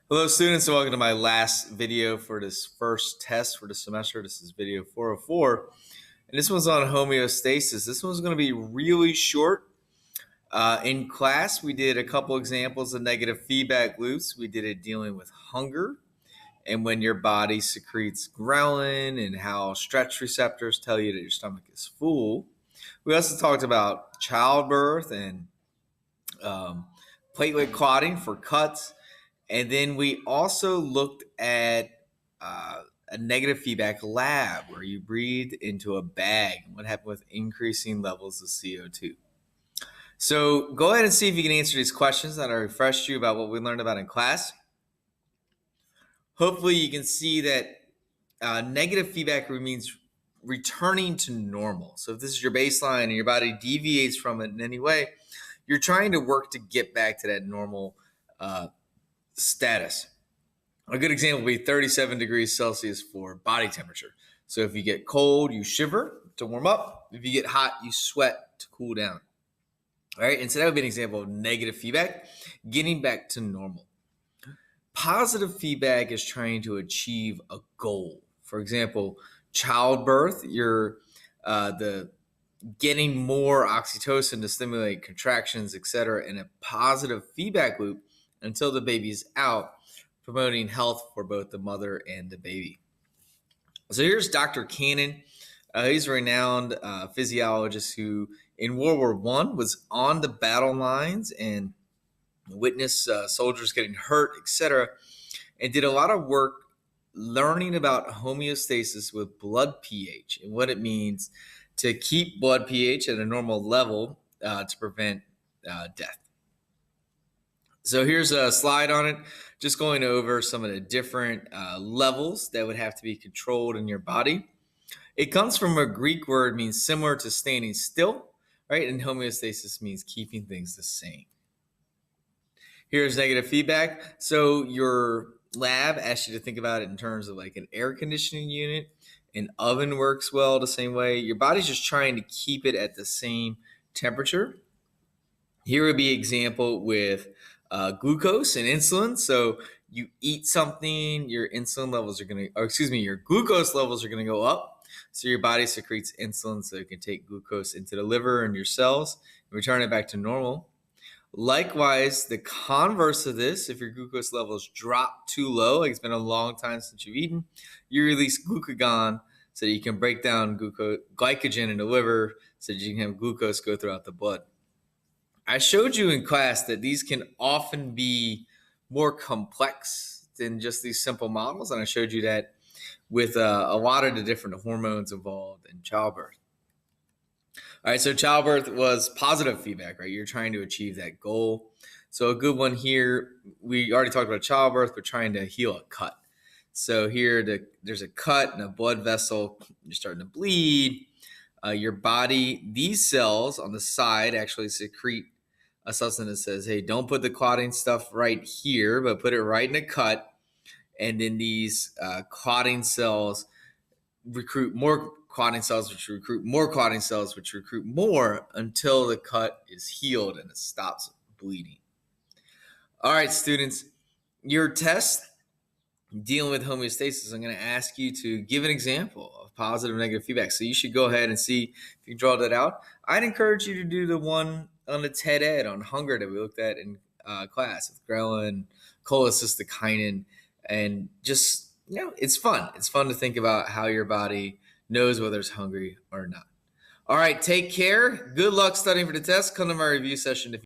Hello students and welcome to my last video for this first test for the semester. This is video 404 and this one's on homeostasis. This one's going to be really short. In class we did a couple examples of negative feedback loops. We did it dealing with hunger and when your body secretes ghrelin and how stretch receptors tell you that your stomach is full. We also talked about childbirth and platelet clotting for cuts. And then we also looked at a negative feedback lab where you breathed into a bag and what happened with increasing levels of CO2. So go ahead and see if you can answer these questions that I refreshed you about what we learned about in class. Hopefully you can see that negative feedback means returning to normal. So if this is your baseline and your body deviates from it in any way, you're trying to work to get back to that normal status. A good example would be 37 degrees Celsius for body temperature. So if you get cold, you shiver to warm up. If you get hot, you sweat to cool down. All right, and so that would be an example of negative feedback, getting back to normal. Positive feedback is trying to achieve a goal. For example, childbirth, you're getting more oxytocin to stimulate contractions, etc., in a positive feedback loop until the baby's out, promoting health for both the mother and the baby. So here's Dr. Cannon. He's a renowned physiologist who in World War I was on the battle lines and witnessed soldiers getting hurt, etc., and did a lot of work learning about homeostasis with blood pH and what it means to keep blood pH at a normal level to prevent death. So here's a slide on it, just going over some of the different levels that would have to be controlled in your body. It comes from a Greek word, means similar to standing still, right? And homeostasis means keeping things the same. Here's negative feedback. So your lab asks you to think about it in terms of like an air conditioning unit. An oven works well the same way. Your body's just trying to keep it at the same temperature. Here would be an example with glucose and insulin. So you eat something, your insulin levels are going to, or excuse me, your glucose levels are going to go up. So your body secretes insulin so it can take glucose into the liver and your cells and return it back to normal. Likewise, the converse of this, if your glucose levels drop too low, like it's been a long time since you've eaten, you release glucagon so that you can break down glycogen in the liver so that you can have glucose go throughout the blood. I showed you in class that these can often be more complex than just these simple models, and I showed you that with a lot of the different hormones involved in childbirth. All right, so childbirth was positive feedback, right? You're trying to achieve that goal. So a good one here, we already talked about childbirth, but trying to heal a cut. So here, there's a cut and a blood vessel. You're starting to bleed. Your body, these cells on the side actually secrete a substance that says, hey, don't put the clotting stuff right here, but put it right in a cut. And then these clotting cells recruit more clotting cells, which recruit more clotting cells, which recruit more until the cut is healed and it stops bleeding. All right, students, your test dealing with homeostasis, I'm going to ask you to give an example of positive and negative feedback. So you should go ahead and see if you can draw that out. I'd encourage you to do the one on the TED Ed on hunger that we looked at in class with ghrelin, cholecystokinin, and just, it's fun. It's fun to think about how your body knows whether it's hungry or not. All right, take care. Good luck studying for the test. Come to my review session if